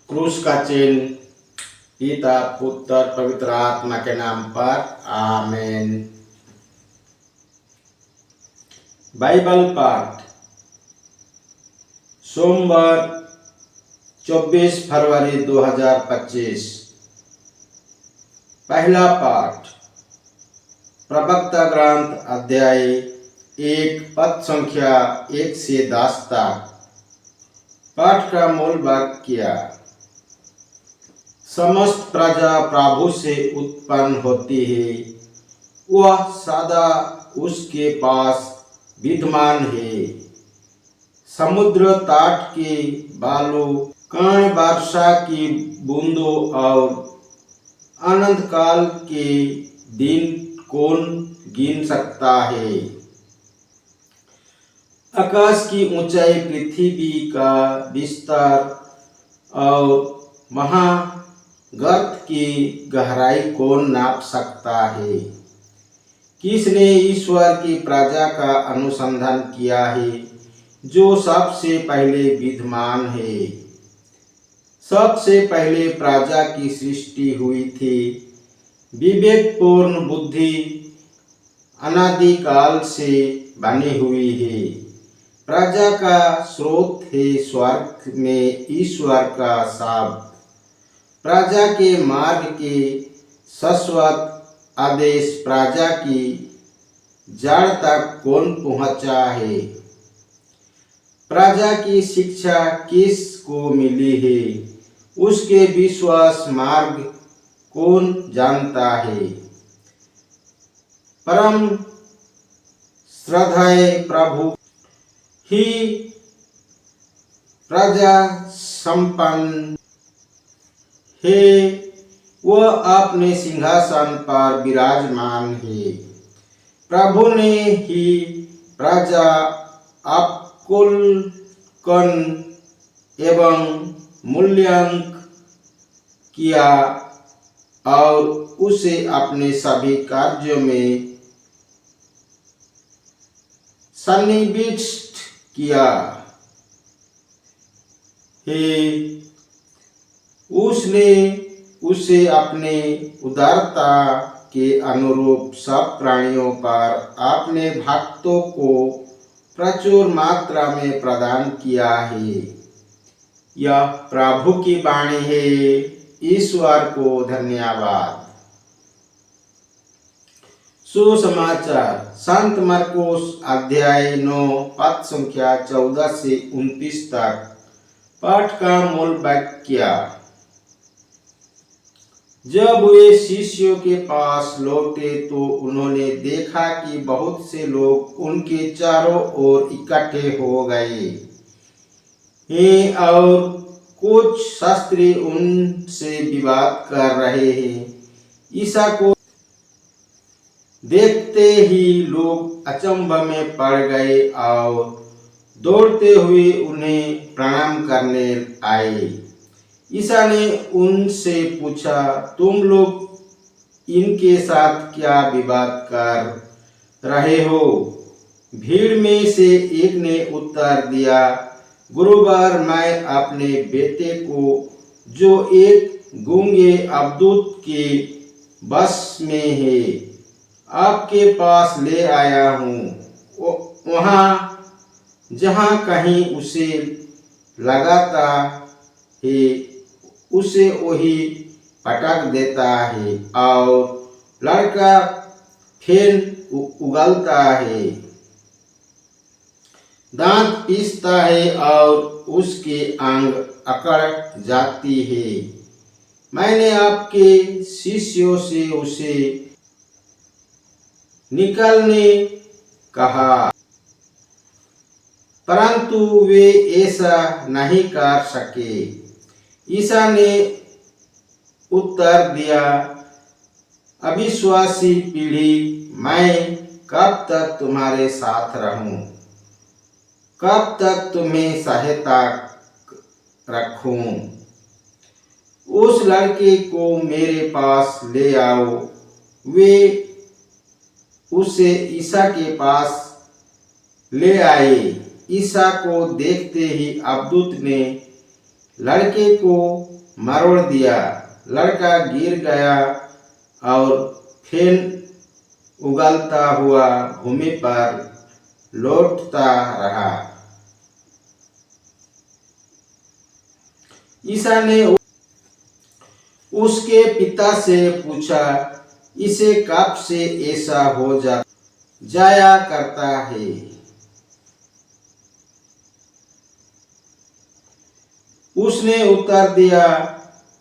क्रूस का चिन्ह। पिता पुत्र पवित्र आत्मा के नाम पर आमीन। बाइबल पाठ सोमवार 24 फरवरी 2025। पहला पाठ प्रवक्ता ग्रंथ अध्याय 1 पद संख्या 1 से 10 तक। पाठ का मूल वाक्य, समस्त प्रजा प्रभु से उत्पन्न होती है, वह सदा उसके पास विद्यमान है। समुद्र तट के बालू कण वर्षा की बूंदों और अनंत काल के दिन कौन गिन सकता है। आकाश की ऊंचाई, पृथ्वी का विस्तार और महागर्त की गहराई कौन नाप सकता है। किसने ईश्वर की प्रजा का अनुसंधान किया है, जो सबसे पहले विद्यमान है। सबसे पहले प्रजा की सृष्टि हुई थी। विवेकपूर्ण बुद्धि अनादि काल से बनी हुई है। प्रजा का स्रोत है स्वर्ग में ईश्वर का शब्द। प्रजा के मार्ग के शाश्वत आदेश प्रजा की जड़ तक कौन पहुंचा है। प्रजा की शिक्षा किस को मिली है, उसके विश्वास मार्ग कौन जानता है। परम श्रद्धाय प्रभु ही प्रजा संपन्न है, वह अपने सिंहासन पर विराजमान है। प्रभु ने ही प्रजा अवलोकन एवं मूल्यांकन किया और उसे अपने सभी कार्यों में सन्निविष्ट किया है। उसने उसे अपने उदारता के अनुरूप सब प्राणियों पर अपने भक्तों को प्रचुर मात्रा में प्रदान किया है। यह प्रभु की वाणी है। ईश्वर को धन्यवाद। सुसमाचार संत मरकुस अध्याय 9 पद संख्या 14 से 29 तक। पाठ का मूल वाक्य, जब वे शिष्यों के पास लौटे तो उन्होंने देखा कि बहुत से लोग उनके चारों ओर इकट्ठे हो गए हैं और कुछ शास्त्री उनसे विवाद कर रहे हैं। ईसा को देखते ही लोग अचंभ में पड़ गए और दौड़ते हुए उन्हें प्रणाम करने आए। ईसा ने उनसे पूछा, तुम लोग इनके साथ क्या विवाद कर रहे हो। भीड़ में से एक ने उत्तर दिया, गुरुवर, मैं अपने बेटे को, जो एक गूंगे अवधूत के बस में है, आपके पास ले आया हूँ। वहाँ जहाँ कहीं उसे लगाता है, उसे वही पटक देता है और लड़का फिर उगलता है, दांत पीसता है और उसके अंग अकड़ जाती है। मैंने आपके शिष्यों से उसे निकलने कहा, परंतु वे ऐसा नहीं कर सके। ईसा ने उत्तर दिया, अविश्वासी पीढ़ी, मैं कब तक तुम्हारे साथ रहूं, कब तक तुम्हें सहायता रखूं। उस लड़के को मेरे पास ले आओ। वे उसे ईसा के पास ले आए। ईसा को देखते ही अवधूत ने लड़के को मरोड़ दिया। लड़का गिर गया और फिर उगलता हुआ भूमि पर लौटता रहा। ईसा ने उसके पिता से पूछा, इसे कब से ऐसा हो जाया करता है? उसने उत्तर दिया,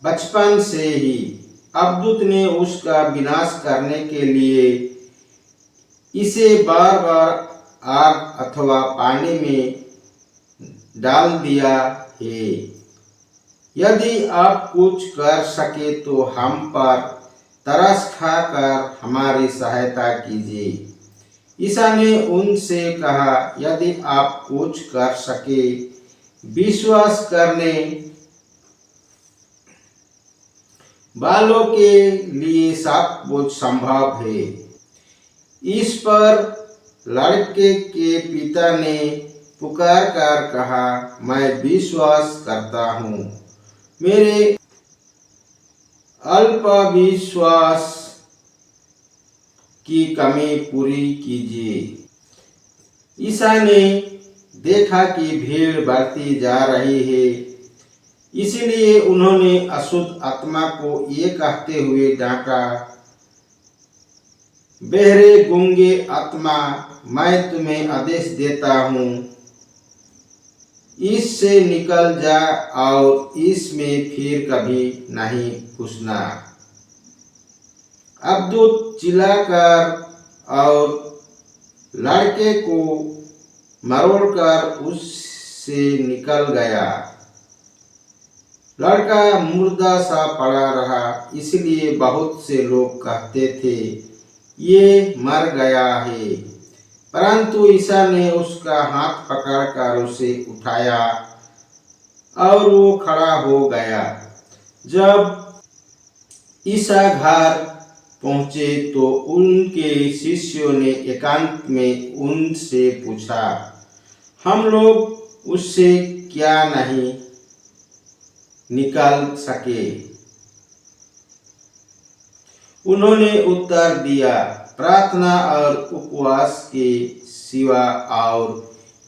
बचपन से ही। अब्दूत ने उसका विनाश करने के लिए इसे बार बार आग अथवा पानी में डाल दिया है। यदि आप कुछ कर सके तो हम पर तरस खाकर हमारी सहायता कीजिए। ईसा ने उनसे कहा, यदि आप कुछ कर सके, विश्वास करने वालों के लिए सब कुछ संभव है। इस पर लड़के के पिता ने पुकार कर कहा, मैं विश्वास करता हूँ, मेरे अल्प विश्वास की कमी पूरी कीजिए। ईसा ने देखा कि भीड़ बढ़ती जा रही है, इसलिए उन्होंने अशुद्ध आत्मा को ये कहते हुए डांटा, बहरे गूंगे आत्मा, मैं तुम्हें आदेश देता हूँ, इससे निकल जा और इसमें फिर कभी नहीं घुसना। अब्दूत चिल्लाकर और लड़के को मरोड़कर उससे निकल गया। लड़का मुर्दा सा पड़ा रहा, इसलिए बहुत से लोग कहते थे, ये मर गया है। परंतु ईसा ने उसका हाथ पकड़कर उसे उठाया और वो खड़ा हो गया। जब ईसा घर पहुंचे तो उनके शिष्यों ने एकांत में उनसे पूछा, हम लोग उससे क्या नहीं निकाल सके? उन्होंने उत्तर दिया, प्रार्थना और उपवास के सिवा और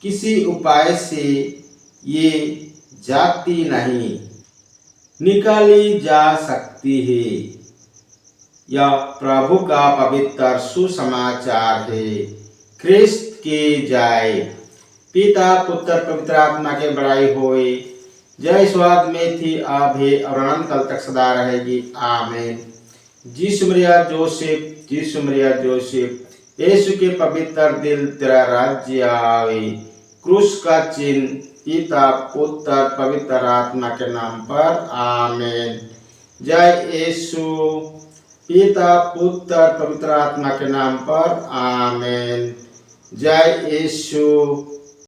किसी उपाय से ये जाति नहीं निकाली जा सकती है। यह प्रभु का पवित्र सुसमाचार है। ख्रिस्त की जय। पिता पुत्र पवित्र आत्मा के बड़ाई होए। जय स्वाद में थी अब है और अनंत काल तक सदा रहेगी। आमीन। यीशु मरिया जोसेफ, यीशु मरिया जोसेफ, यीशु के पवित्र दिल तेरा राज्य आवे। क्रूस का चिन्ह पिता पुत्र पवित्र आत्मा के नाम पर। आमीन। जय यीशु। पिता पुत्र पवित्र आत्मा के नाम पर। आमीन। जय यीशु।